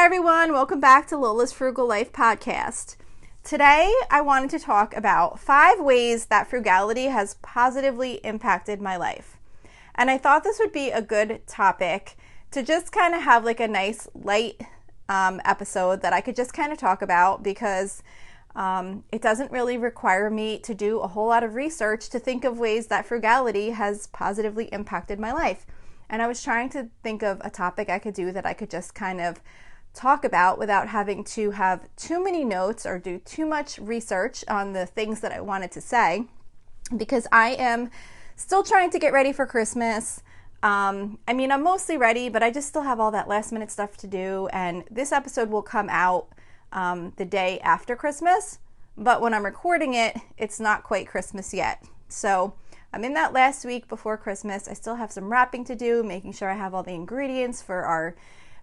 everyone, welcome back to Lola's Frugal Life podcast. Today I wanted to talk about 5 ways that frugality has positively impacted my life. And I thought this would be a good topic to just kind of have like a nice light episode that I could just kind of talk about because it doesn't really require me to do a whole lot of research to think of ways that frugality has positively impacted my life. And I was trying to think of a topic I could do that I could just kind of talk about without having to have too many notes or do too much research on the things that I wanted to say, because I am still trying to get ready for Christmas. I'm mostly ready, but I just still have all that last minute stuff to do. And this episode will come out the day after Christmas, but when I'm recording it, it's not quite Christmas yet. So I'm in that last week before Christmas. I still have some wrapping to do, making sure I have all the ingredients for our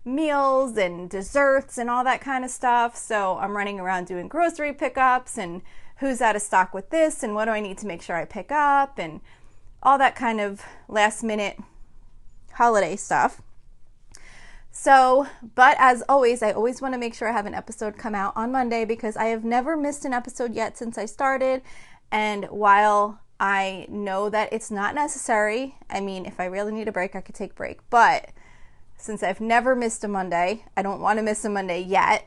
meals and desserts and all that kind of stuff. So I'm running around doing grocery pickups and who's out of stock with this and what do I need to make sure I pick up and all that kind of last minute holiday stuff. So, but as always, I always want to make sure I have an episode come out on Monday because I have never missed an episode yet since I started. And while I know that it's not necessary, if I really need a break, I could take a break. But since I've never missed a Monday, I don't want to miss a Monday yet.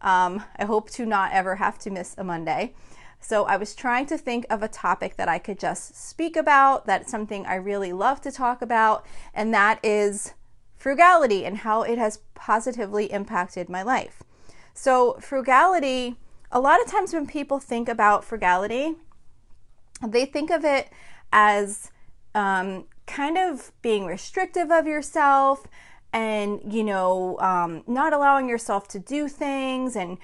I hope to not ever have to miss a Monday. So I was trying to think of a topic that I could just speak about, that's something I really love to talk about, and that is frugality and how it has positively impacted my life. So frugality, a lot of times when people think about frugality, they think of it as kind of being restrictive of yourself and, not allowing yourself to do things and,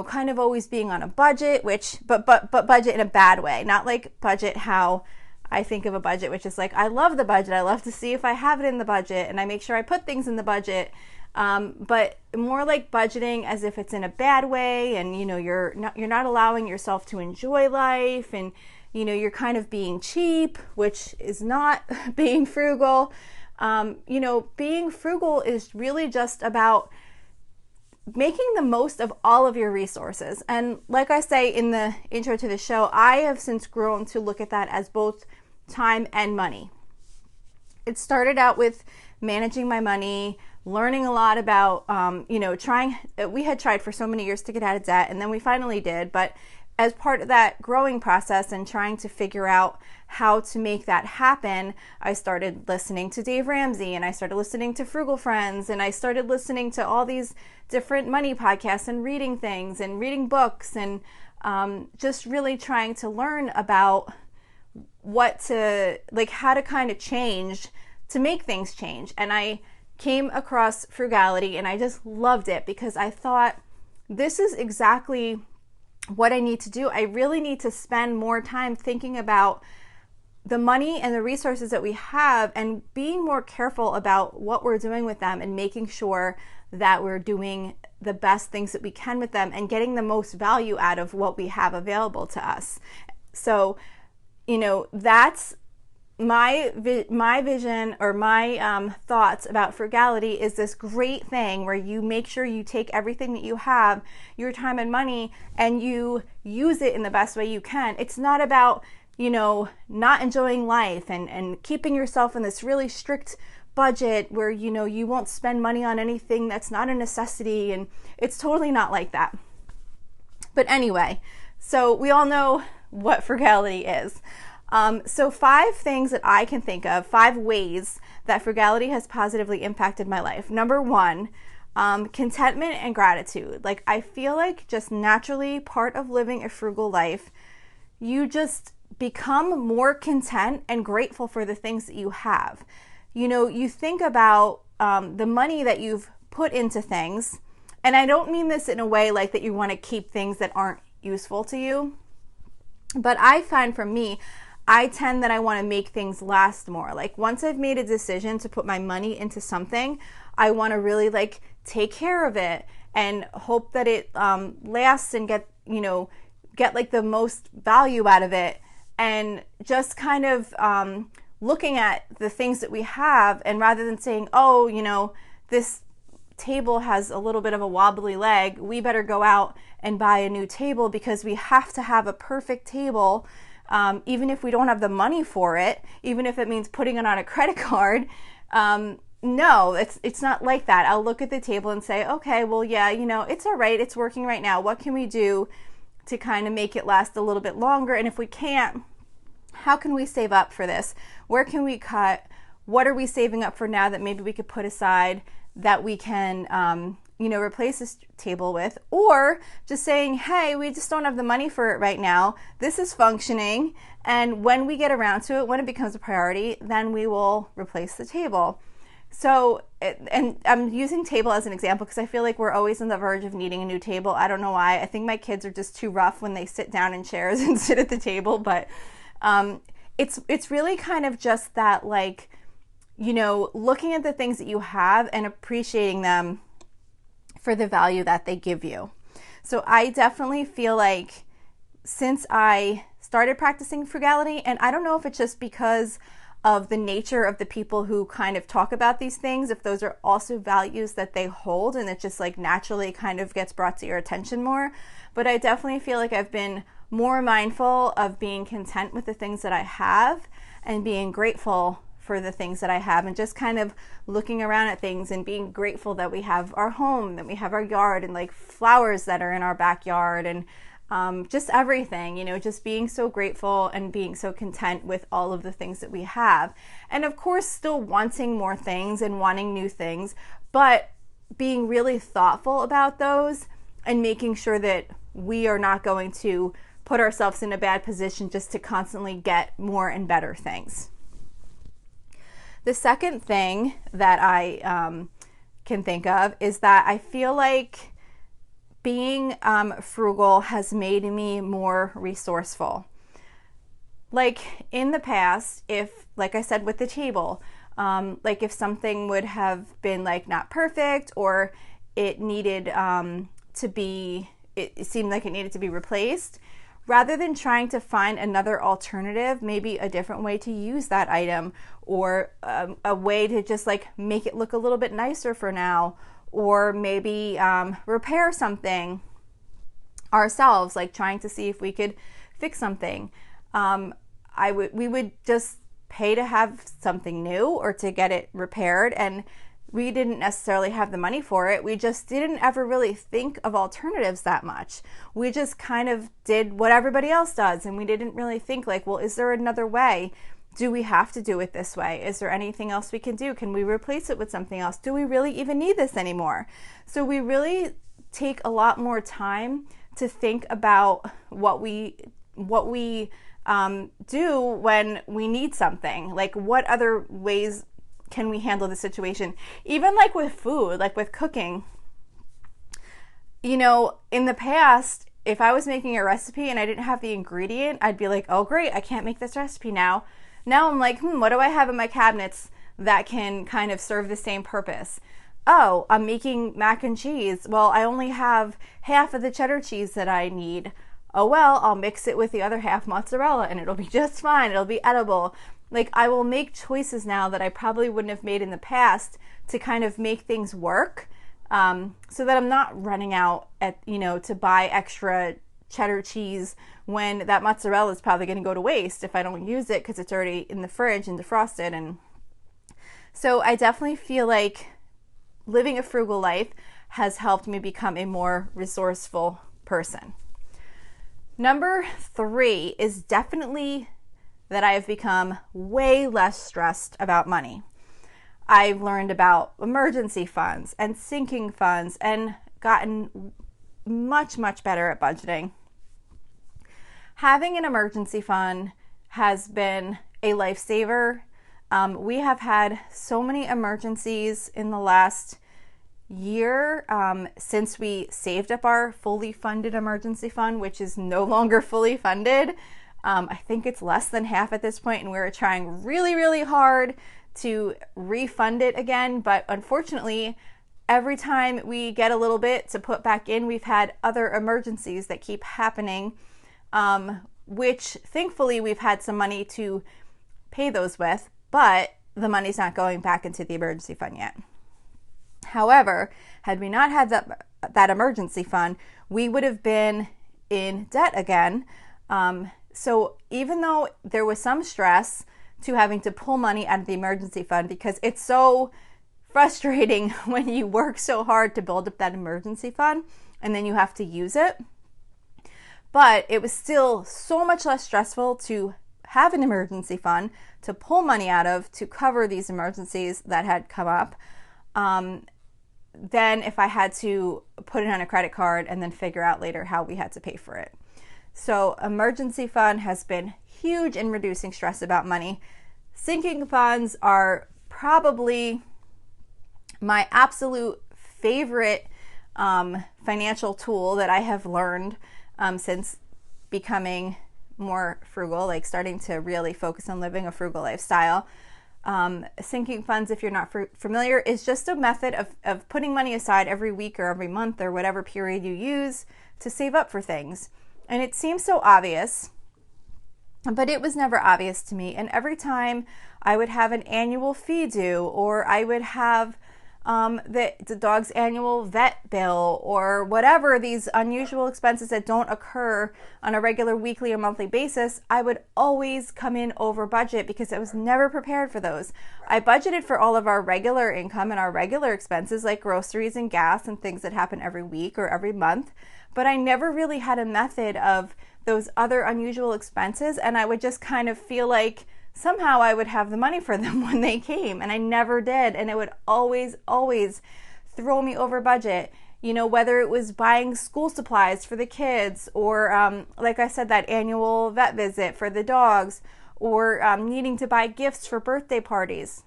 kind of always being on a budget, but budget in a bad way, not like budget how I think of a budget, which is like, I love the budget. I love to see if I have it in the budget and I make sure I put things in the budget. But more like budgeting as if it's in a bad way and, you're not allowing yourself to enjoy life and, you're kind of being cheap, which is not being frugal. Being frugal is really just about making the most of all of your resources. And like I say in the intro to the show, I have since grown to look at that as both time and money. It started out with managing my money, learning a lot about, we had tried for so many years to get out of debt and then we finally did, but as part of that growing process and trying to figure out how to make that happen, I started listening to Dave Ramsey and I started listening to Frugal Friends and I started listening to all these different money podcasts and reading things and reading books and just really trying to learn about how to kind of change to make things change. And I came across frugality and I just loved it because I thought this is exactly what I need to do. I really need to spend more time thinking about the money and the resources that we have and being more careful about what we're doing with them and making sure that we're doing the best things that we can with them and getting the most value out of what we have available to us. So, that's my vision or my thoughts about frugality is this great thing where you make sure you take everything that you have, your time and money, and you use it in the best way you can. It's not about, not enjoying life and keeping yourself in this really strict budget where, you won't spend money on anything that's not a necessity. And it's totally not like that. But anyway, so we all know what frugality is. So 5 things that I can think of, 5 ways that frugality has positively impacted my life. Number 1, contentment and gratitude. Like I feel like just naturally part of living a frugal life, you just become more content and grateful for the things that you have. You think about the money that you've put into things, and I don't mean this in a way like that you want to keep things that aren't useful to you, but I find for me, I tend that I want to make things last more. Like once I've made a decision to put my money into something, I want to really take care of it and hope that it lasts and get like the most value out of it. And just kind of looking at the things that we have, and rather than saying, this table has a little bit of a wobbly leg, we better go out and buy a new table because we have to have a perfect table, even if we don't have the money for it, even if it means putting it on a credit card. No, it's not like that. I'll look at the table and say, okay, well, yeah, it's all right. It's working right now. What can we do to kind of make it last a little bit longer? And if we can't, how can we save up for this? Where can we cut? What are we saving up for now that maybe we could put aside that we can, replace this table with? Or just saying, hey, we just don't have the money for it right now. This is functioning. And when we get around to it, when it becomes a priority, then we will replace the table. So, and I'm using table as an example because I feel like we're always on the verge of needing a new table. I don't know why. I think my kids are just too rough when they sit down in chairs and sit at the table. But it's really kind of just that, like, looking at the things that you have and appreciating them for the value that they give you. So I definitely feel like since I started practicing frugality, and I don't know if it's just because of the nature of the people who kind of talk about these things, if those are also values that they hold and it just like naturally kind of gets brought to your attention more. But I definitely feel like I've been more mindful of being content with the things that I have and being grateful for the things that I have, and just kind of looking around at things and being grateful that we have our home, that we have our yard, and like flowers that are in our backyard, and just everything, just being so grateful and being so content with all of the things that we have. And of course, still wanting more things and wanting new things, but being really thoughtful about those and making sure that we are not going to put ourselves in a bad position just to constantly get more and better things. The second thing that I can think of is that I feel like being frugal has made me more resourceful. Like in the past, if, like I said with the table, like if something would have been like not perfect, or it needed it seemed like it needed to be replaced, rather than trying to find another alternative, maybe a different way to use that item, or a way to just like make it look a little bit nicer for now, or maybe repair something ourselves, like trying to see if we could fix something. We would just pay to have something new or to get it repaired, and we didn't necessarily have the money for it. We just didn't ever really think of alternatives that much. We just kind of did what everybody else does, and we didn't really think like, well, is there another way? Do we have to do it this way? Is there anything else we can do? Can we replace it with something else? Do we really even need this anymore? So we really take a lot more time to think about what we do when we need something. Like, what other ways can we handle the situation? Even like with food, like with cooking. In the past, if I was making a recipe and I didn't have the ingredient, I'd be like, oh great, I can't make this recipe now. Now I'm like, what do I have in my cabinets that can kind of serve the same purpose? Oh, I'm making mac and cheese. Well, I only have half of the cheddar cheese that I need. Oh well, I'll mix it with the other half mozzarella and it'll be just fine. It'll be edible. Like, I will make choices now that I probably wouldn't have made in the past to kind of make things work, so that I'm not running out to buy extra cheddar cheese when that mozzarella is probably going to go to waste if I don't use it because it's already in the fridge and defrosted. And so I definitely feel like living a frugal life has helped me become a more resourceful person. Number 3 is definitely that I have become way less stressed about money. I've learned about emergency funds and sinking funds and gotten much, much better at budgeting. Having an emergency fund has been a lifesaver. We have had so many emergencies in the last year since we saved up our fully funded emergency fund, which is no longer fully funded. I think it's less than half at this point, and we're trying really, really hard to refund it again. But unfortunately, every time we get a little bit to put back in, we've had other emergencies that keep happening, which thankfully we've had some money to pay those with, but the money's not going back into the emergency fund yet. However, had we not had that emergency fund, we would have been in debt again. So even though there was some stress to having to pull money out of the emergency fund, because it's so frustrating when you work so hard to build up that emergency fund and then you have to use it. But it was still so much less stressful to have an emergency fund to pull money out of to cover these emergencies that had come up than if I had to put it on a credit card and then figure out later how we had to pay for it. So emergency fund has been huge in reducing stress about money. Sinking funds are probably my absolute favorite financial tool that I have learned since becoming more frugal, like starting to really focus on living a frugal lifestyle. Sinking funds, if you're not familiar, is just a method of putting money aside every week or every month or whatever period you use to save up for things. And it seems so obvious, but it was never obvious to me. And every time I would have an annual fee due, or I would have the dog's annual vet bill, or whatever, these unusual expenses that don't occur on a regular weekly or monthly basis, I would always come in over budget because I was never prepared for those. I budgeted for all of our regular income and our regular expenses like groceries and gas and things that happen every week or every month, but I never really had a method of those other unusual expenses, and I would just kind of feel like somehow I would have the money for them when they came, and I never did, and it would always throw me over budget. You know, whether it was buying school supplies for the kids, or like I said, that annual vet visit for the dogs, or needing to buy gifts for birthday parties.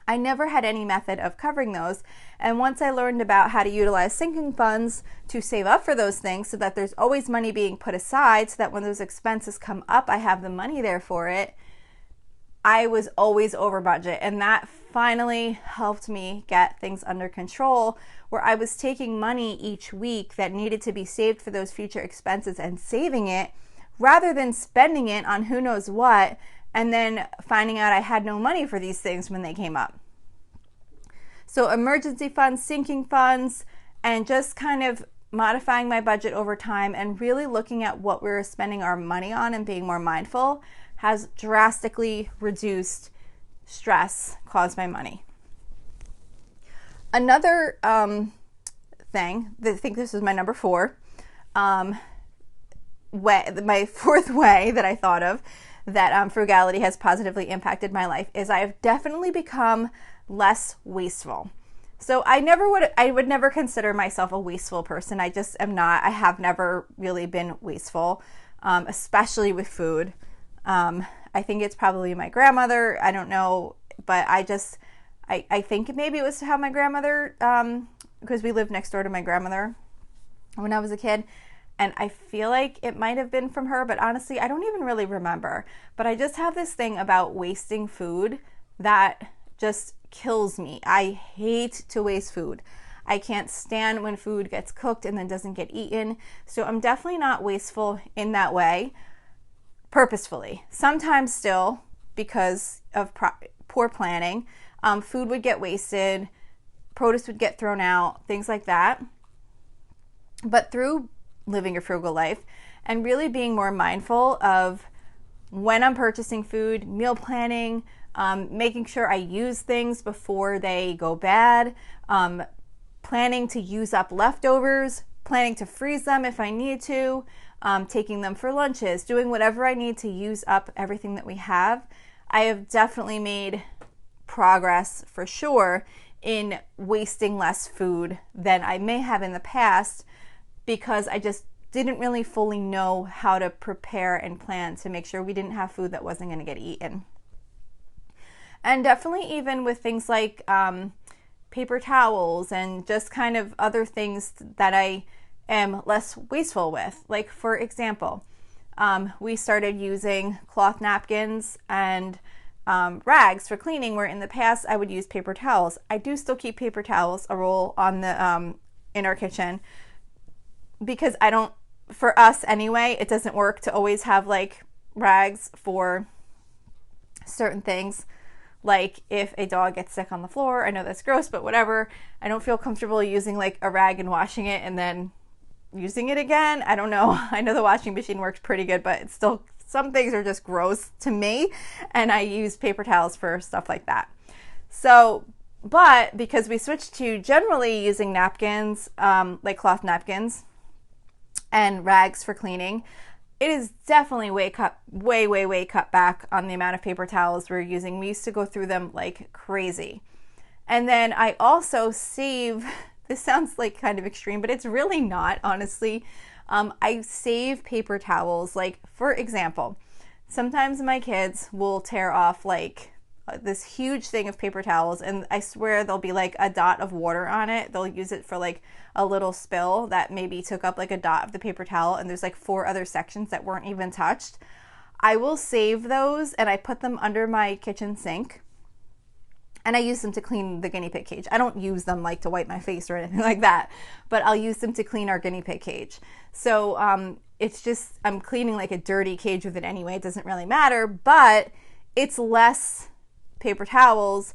I never had any method of covering those, and once I learned about how to utilize sinking funds to save up for those things so that there's always money being put aside so that when those expenses come up, I have the money there for it, I was always over budget, and that finally helped me get things under control, where I was taking money each week that needed to be saved for those future expenses and saving it rather than spending it on who knows what and then finding out I had no money for these things when they came up. So emergency funds, sinking funds, and just kind of modifying my budget over time and really looking at what we were spending our money on and being more mindful has drastically reduced stress caused by money. Another thing, I think this is my number 4, my fourth way that I thought of that frugality has positively impacted my life is I have definitely become less wasteful. So I would never consider myself a wasteful person. I just am not. I have never really been wasteful, especially with food. I think it's probably my grandmother. I don't know, but I think maybe it was how my grandmother, because we lived next door to my grandmother when I was a kid. And I feel like it might have been from her, but honestly, I don't even really remember. But I just have this thing about wasting food that just kills me. I hate to waste food. I can't stand when food gets cooked and then doesn't get eaten. So I'm definitely not wasteful in that way, purposefully. Sometimes still, because of poor planning, food would get wasted, produce would get thrown out, things like that. But through living a frugal life and really being more mindful of when I'm purchasing food, meal planning, making sure I use things before they go bad, planning to use up leftovers, planning to freeze them if I need to, taking them for lunches, doing whatever I need to use up everything that we have. I have definitely made progress for sure in wasting less food than I may have in the past, because I just didn't really fully know how to prepare and plan to make sure we didn't have food that wasn't going to get eaten. And definitely even with things like paper towels and just kind of other things that I am less wasteful with. Like, for example, we started using cloth napkins and rags for cleaning, where in the past I would use paper towels. I do still keep paper towels, a roll on the in our kitchen, because for us anyway, it doesn't work to always have like rags for certain things, Like if a dog gets sick on the floor, I know that's gross, but whatever. I don't feel comfortable using like a rag and washing it and then using it again. I don't know. I know the washing machine works pretty good, but it's still, some things are just gross to me, and I use paper towels for stuff like that. So, but because we switched to generally using napkins, like cloth napkins and rags for cleaning, it is definitely way cut back on the amount of paper towels we're using. We used to go through them like crazy. And then I also save, this sounds like kind of extreme, but it's really not, honestly. I save paper towels. Like, for example, sometimes my kids will tear off like this huge thing of paper towels, and I swear there'll be like a dot of water on it. They'll use it for like a little spill that maybe took up like a dot of the paper towel, and there's like 4 other sections that weren't even touched. I will save those and I put them under my kitchen sink, and I use them to clean the guinea pig cage. I don't use them like to wipe my face or anything like that, but I'll use them to clean our guinea pig cage. So it's just, I'm cleaning like a dirty cage with it anyway. It doesn't really matter, but it's less paper towels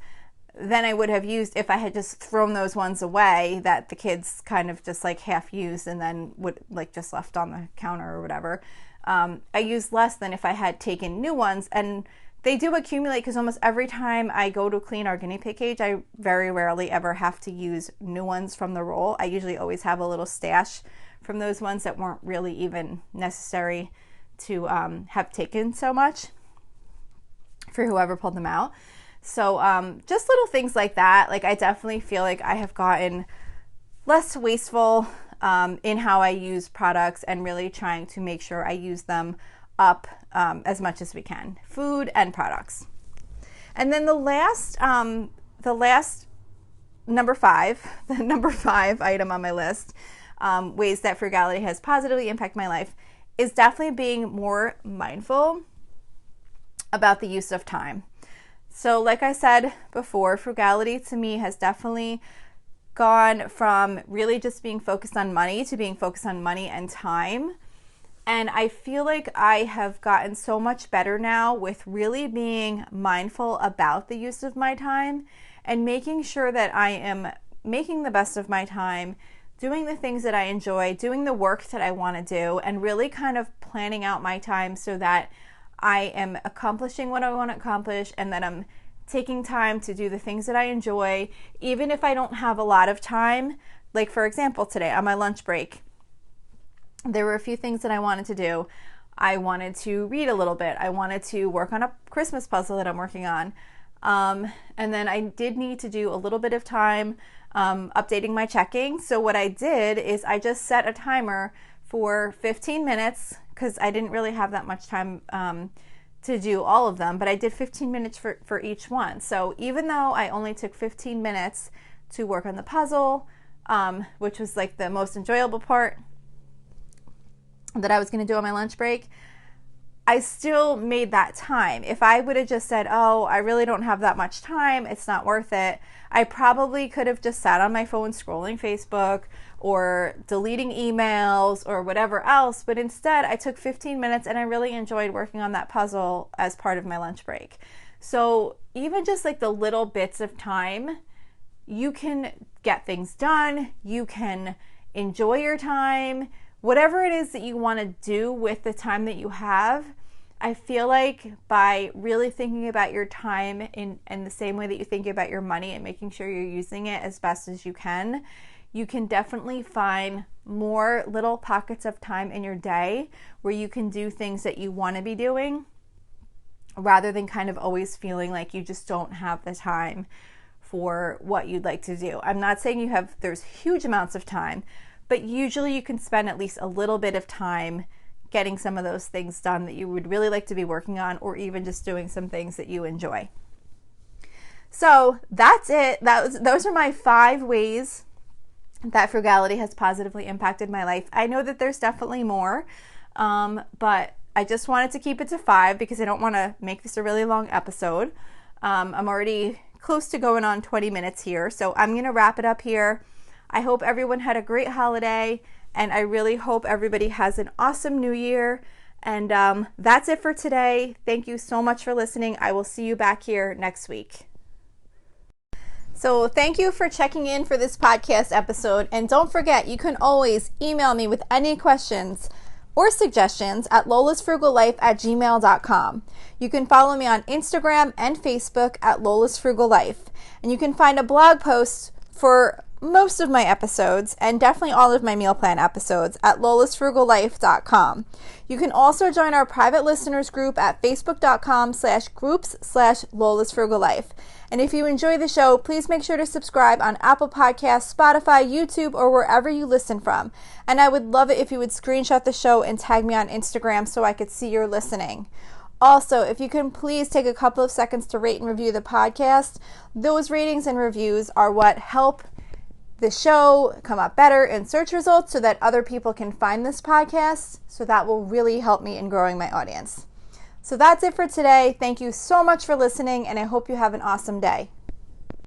than I would have used if I had just thrown those ones away that the kids kind of just like half used and then would like just left on the counter or whatever. I use less than if I had taken new ones, and they do accumulate because almost every time I go to clean our guinea pig cage, I very rarely ever have to use new ones from the roll. I usually always have a little stash from those ones that weren't really even necessary to have taken so much for whoever pulled them out. So just little things like that. Like, I definitely feel like I have gotten less wasteful in how I use products, and really trying to make sure I use them up as much as we can, food and products. And then the last number 5, the number 5 item on my list, ways that frugality has positively impacted my life, is definitely being more mindful about the use of time. So like I said before, frugality to me has definitely gone from really just being focused on money to being focused on money and time. And I feel like I have gotten so much better now with really being mindful about the use of my time and making sure that I am making the best of my time, doing the things that I enjoy, doing the work that I want to do, and really kind of planning out my time so that I am accomplishing what I want to accomplish, and that I'm taking time to do the things that I enjoy, even if I don't have a lot of time. Like, for example, today on my lunch break, there were a few things that I wanted to do. I wanted to read a little bit. I wanted to work on a Christmas puzzle that I'm working on. And then I did need to do a little bit of time updating my checking. So what I did is I just set a timer for 15 minutes because I didn't really have that much time to do all of them, but I did 15 minutes for each one. So even though I only took 15 minutes to work on the puzzle, which was like the most enjoyable part that I was going to do on my lunch break, I still made that time. If I would have just said, oh, I really don't have that much time, it's not worth it, I probably could have just sat on my phone scrolling Facebook or deleting emails or whatever else. But instead, I took 15 minutes and I really enjoyed working on that puzzle as part of my lunch break. So even just like the little bits of time, you can get things done. You can enjoy your time. Whatever it is that you want to do with the time that you have, I feel like by really thinking about your time in the same way that you think about your money and making sure you're using it as best as you can definitely find more little pockets of time in your day where you can do things that you want to be doing, rather than kind of always feeling like you just don't have the time for what you'd like to do. I'm not saying there's huge amounts of time, but usually you can spend at least a little bit of time getting some of those things done that you would really like to be working on, or even just doing some things that you enjoy. So that's it. Those are my 5 ways that frugality has positively impacted my life. I know that there's definitely more, but I just wanted to keep it to 5 because I don't want to make this a really long episode. I'm already close to going on 20 minutes here, so I'm going to wrap it up here. I hope everyone had a great holiday, and I really hope everybody has an awesome new year. And that's it for today. Thank you so much for listening. I will see you back here next week. So thank you for checking in for this podcast episode. And don't forget, you can always email me with any questions or suggestions at lolasfrugallife@gmail.com. You can follow me on Instagram and Facebook at Lola's Frugal Life. And you can find a blog post for most of my episodes and definitely all of my meal plan episodes at lolasfrugallife.com. You can also join our private listeners group at facebook.com/groups/lolasfrugallife. And if you enjoy the show, please make sure to subscribe on Apple Podcasts, Spotify, YouTube, or wherever you listen from. And I would love it if you would screenshot the show and tag me on Instagram so I could see you're listening. Also, if you can please take a couple of seconds to rate and review the podcast. Those ratings and reviews are what help the show come up better in search results so that other people can find this podcast. So that will really help me in growing my audience. So that's it for today. Thank you so much for listening, and I hope you have an awesome day.